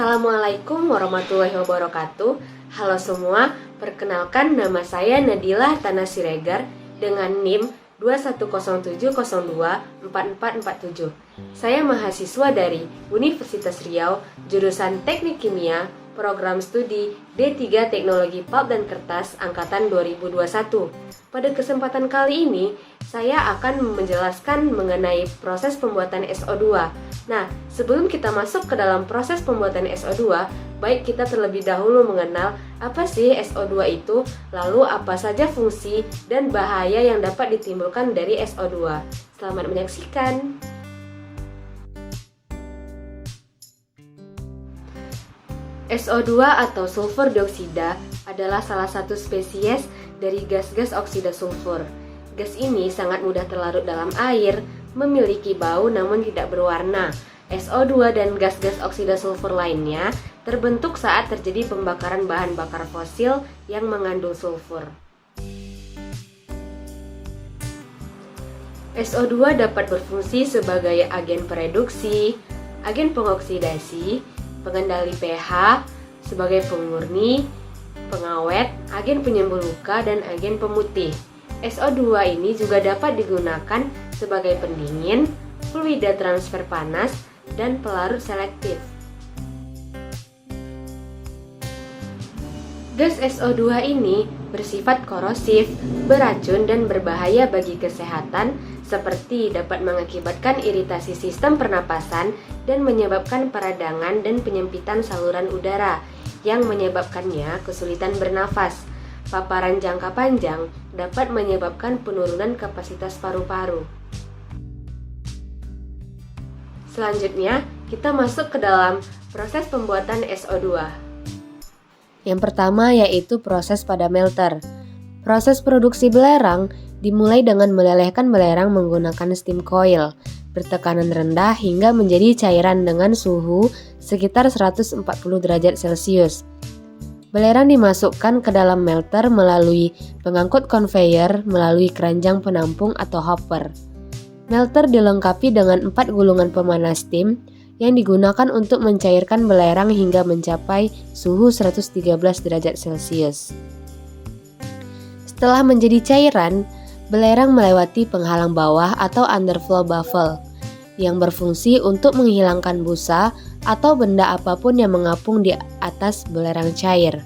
Assalamualaikum warahmatullahi wabarakatuh. Halo semua, perkenalkan nama saya Nadila Tana Siregar dengan NIM 2107024447. Saya mahasiswa dari Universitas Riau, jurusan Teknik Kimia, program studi D3 Teknologi Pulp dan Kertas angkatan 2021. Pada kesempatan kali ini, saya akan menjelaskan mengenai proses pembuatan SO2. Nah, sebelum kita masuk ke dalam proses pembuatan SO2, baik kita terlebih dahulu mengenal apa sih SO2 itu, lalu apa saja fungsi dan bahaya yang dapat ditimbulkan dari SO2. Selamat menyaksikan. SO2 atau sulfur dioksida adalah salah satu spesies dari gas-gas oksida sulfur. Gas ini sangat mudah terlarut dalam air, memiliki bau namun tidak berwarna. SO2 dan gas-gas oksida sulfur lainnya terbentuk saat terjadi pembakaran bahan bakar fosil yang mengandung sulfur. SO2 dapat berfungsi sebagai agen pereduksi, agen pengoksidasi, pengendali pH, sebagai pemurni, pengawet, agen penyembuh luka, dan agen pemutih. SO2 ini juga dapat digunakan sebagai pendingin, fluida transfer panas, dan pelarut selektif. Gas SO2 ini bersifat korosif, beracun, dan berbahaya bagi kesehatan, seperti dapat mengakibatkan iritasi sistem pernapasan dan menyebabkan peradangan dan penyempitan saluran udara, yang menyebabkannya kesulitan bernafas. Paparan jangka panjang dapat menyebabkan penurunan kapasitas paru-paru. Selanjutnya, kita masuk ke dalam proses pembuatan SO2. Yang pertama yaitu proses pada melter. Proses produksi belerang dimulai dengan melelehkan belerang menggunakan steam coil bertekanan rendah hingga menjadi cairan dengan suhu sekitar 140 derajat Celcius. Belerang dimasukkan ke dalam melter melalui pengangkut conveyor melalui keranjang penampung atau hopper. Melter dilengkapi dengan 4 gulungan pemanas steam yang digunakan untuk mencairkan belerang hingga mencapai suhu 113 derajat Celcius. Setelah menjadi cairan, belerang melewati penghalang bawah atau underflow baffle yang berfungsi untuk menghilangkan busa atau benda apapun yang mengapung di atas belerang cair.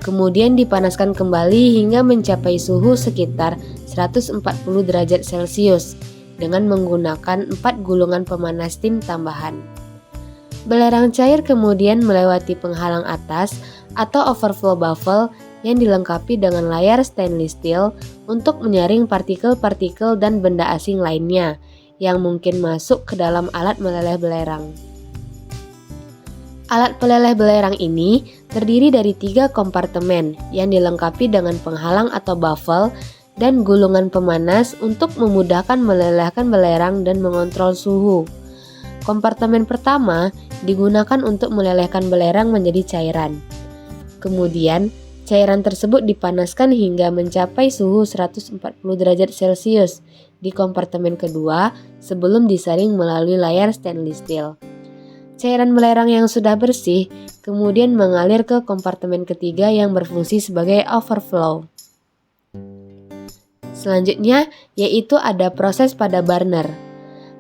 Kemudian dipanaskan kembali hingga mencapai suhu sekitar 140 derajat Celcius dengan menggunakan 4 gulungan pemanas steam tambahan. Belerang cair kemudian melewati penghalang atas atau overflow baffle yang dilengkapi dengan layar stainless steel untuk menyaring partikel-partikel dan benda asing lainnya yang mungkin masuk ke dalam alat meleleh belerang. Alat peleleh belerang ini terdiri dari 3 kompartemen yang dilengkapi dengan penghalang atau baffle dan gulungan pemanas untuk memudahkan melelehkan belerang dan mengontrol suhu. Kompartemen pertama digunakan untuk melelehkan belerang menjadi cairan. Kemudian, cairan tersebut dipanaskan hingga mencapai suhu 140 derajat Celcius di kompartemen kedua sebelum disaring melalui layar stainless steel. Cairan belerang yang sudah bersih kemudian mengalir ke kompartemen ketiga yang berfungsi sebagai overflow. Selanjutnya yaitu ada proses pada burner.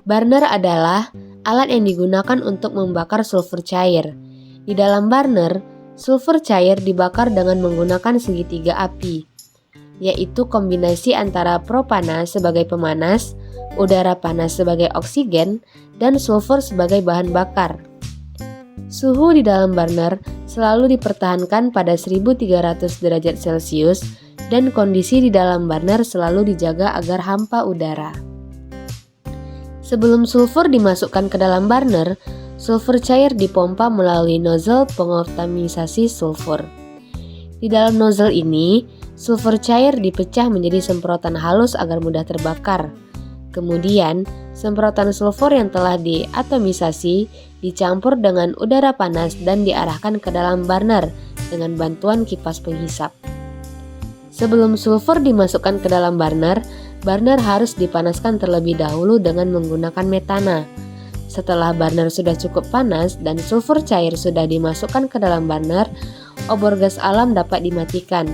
Burner adalah alat yang digunakan untuk membakar sulfur cair. Di dalam burner, sulfur cair dibakar dengan menggunakan segitiga api, yaitu kombinasi antara propana sebagai pemanas, udara panas sebagai oksigen, dan sulfur sebagai bahan bakar. Suhu di dalam burner selalu dipertahankan pada 1300 derajat Celcius dan kondisi di dalam burner selalu dijaga agar hampa udara. Sebelum sulfur dimasukkan ke dalam burner, sulfur cair dipompa melalui nozzle pengoptimisasi sulfur. Di dalam nozzle ini, sulfur cair dipecah menjadi semprotan halus agar mudah terbakar. Kemudian, semprotan sulfur yang telah diatomisasi dicampur dengan udara panas dan diarahkan ke dalam burner dengan bantuan kipas penghisap. Sebelum sulfur dimasukkan ke dalam burner harus dipanaskan terlebih dahulu dengan menggunakan metana. Setelah burner sudah cukup panas dan sulfur cair sudah dimasukkan ke dalam burner, obor gas alam dapat dimatikan.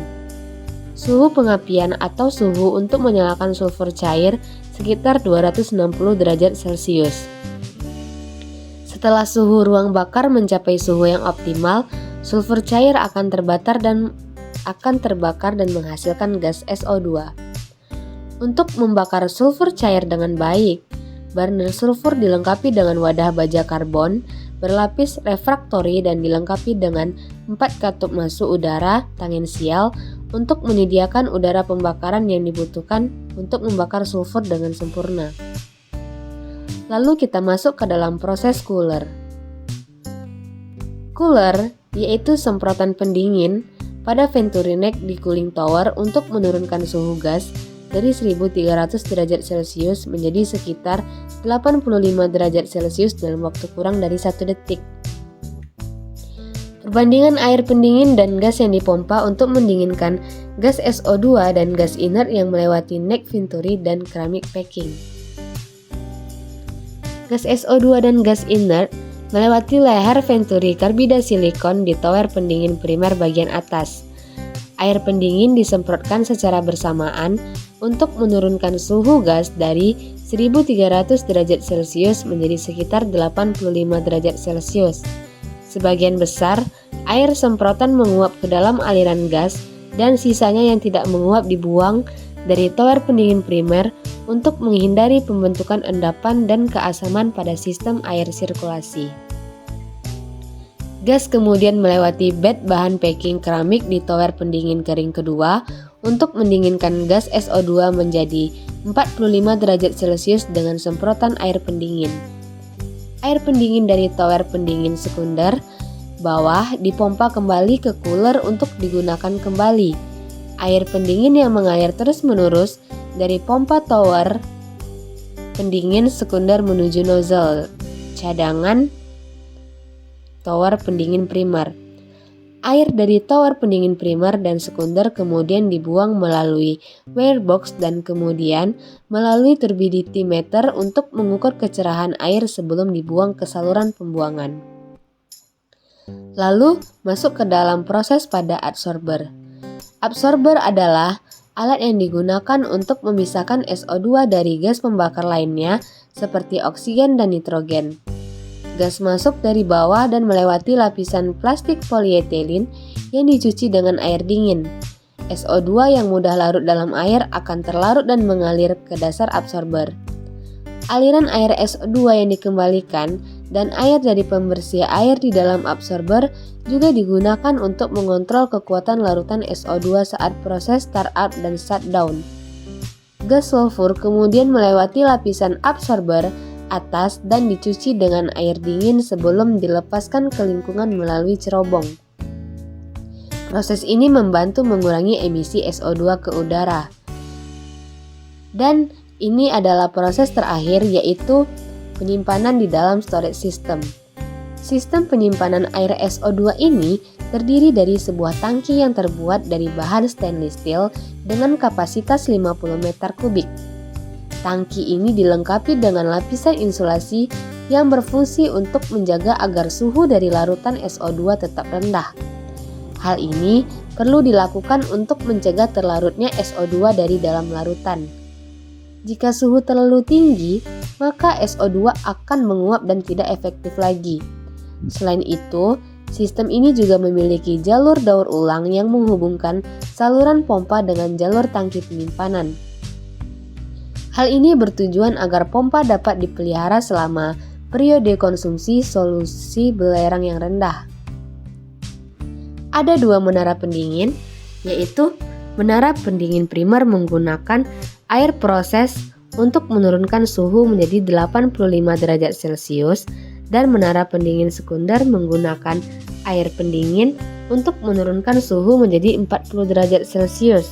Suhu pengapian atau suhu untuk menyalakan sulfur cair sekitar 260 derajat Celcius. Setelah suhu ruang bakar mencapai suhu yang optimal, sulfur cair akan terbakar dan menghasilkan gas SO2. Untuk membakar sulfur cair dengan baik, burner sulfur dilengkapi dengan wadah baja karbon berlapis refraktori dan dilengkapi dengan 4 katup masuk udara tangensial untuk menyediakan udara pembakaran yang dibutuhkan untuk membakar sulfur dengan sempurna. Lalu kita masuk ke dalam proses cooler. Cooler yaitu semprotan pendingin pada Venturi neck di cooling tower untuk menurunkan suhu gas dari 1300 derajat Celcius menjadi sekitar 85 derajat Celcius dalam waktu kurang dari 1 detik. Perbandingan air pendingin dan gas yang dipompa untuk mendinginkan gas SO2 dan gas inert yang melewati neck Venturi dan keramik packing. Gas SO2 dan gas inert melewati leher Venturi karbida silikon di tower pendingin primer bagian atas. Air pendingin disemprotkan secara bersamaan untuk menurunkan suhu gas dari 1300 derajat Celcius menjadi sekitar 85 derajat Celcius. Sebagian besar air semprotan menguap ke dalam aliran gas dan sisanya yang tidak menguap dibuang dari tower pendingin primer untuk menghindari pembentukan endapan dan keasaman pada sistem air sirkulasi. Gas kemudian melewati bed bahan packing keramik di tower pendingin kering kedua untuk mendinginkan gas SO2 menjadi 45 derajat Celcius dengan semprotan air pendingin. Air pendingin dari tower pendingin sekunder bawah dipompa kembali ke cooler untuk digunakan kembali. Air pendingin yang mengalir terus-menerus dari pompa tower pendingin sekunder menuju nozzle cadangan tower pendingin primer. Air dari tower pendingin primer dan sekunder kemudian dibuang melalui wirebox dan kemudian melalui turbidity meter untuk mengukur kecerahan air sebelum dibuang ke saluran pembuangan. Lalu masuk ke dalam proses pada adsorber. Absorber adalah alat yang digunakan untuk memisahkan SO2 dari gas pembakar lainnya seperti oksigen dan nitrogen. Gas masuk dari bawah dan melewati lapisan plastik polietilen yang dicuci dengan air dingin. SO2 yang mudah larut dalam air akan terlarut dan mengalir ke dasar absorber. Aliran air SO2 yang dikembalikan dan air dari pembersih air di dalam absorber juga digunakan untuk mengontrol kekuatan larutan SO2 saat proses startup dan shutdown. Gas sulfur kemudian melewati lapisan absorber atas dan dicuci dengan air dingin sebelum dilepaskan ke lingkungan melalui cerobong. Proses ini membantu mengurangi emisi SO2 ke udara. Dan ini adalah proses terakhir yaitu penyimpanan di dalam storage system. Sistem penyimpanan air SO2 ini terdiri dari sebuah tangki yang terbuat dari bahan stainless steel dengan kapasitas 50 meter kubik. Tangki ini dilengkapi dengan lapisan insulasi yang berfungsi untuk menjaga agar suhu dari larutan SO2 tetap rendah. Hal ini perlu dilakukan untuk mencegah terlarutnya SO2 dari dalam larutan. Jika suhu terlalu tinggi, maka SO2 akan menguap dan tidak efektif lagi. Selain itu, sistem ini juga memiliki jalur daur ulang yang menghubungkan saluran pompa dengan jalur tangki penyimpanan. Hal ini bertujuan agar pompa dapat dipelihara selama periode konsumsi solusi belerang yang rendah. Ada dua menara pendingin, yaitu menara pendingin primer menggunakan air proses untuk menurunkan suhu menjadi 85 derajat Celcius dan menara pendingin sekunder menggunakan air pendingin untuk menurunkan suhu menjadi 40 derajat Celcius.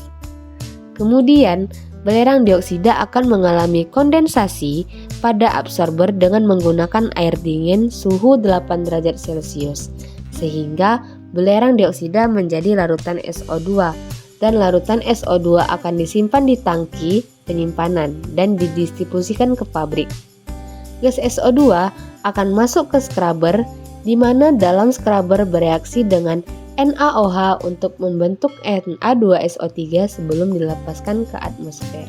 Kemudian, belerang dioksida akan mengalami kondensasi pada absorber dengan menggunakan air dingin suhu 8 derajat Celcius, sehingga belerang dioksida menjadi larutan SO2 dan larutan SO2 akan disimpan di tangki penyimpanan dan didistribusikan ke pabrik. Gas SO2 akan masuk ke scrubber, di mana dalam scrubber bereaksi dengan NaOH untuk membentuk Na2SO3 sebelum dilepaskan ke atmosfer.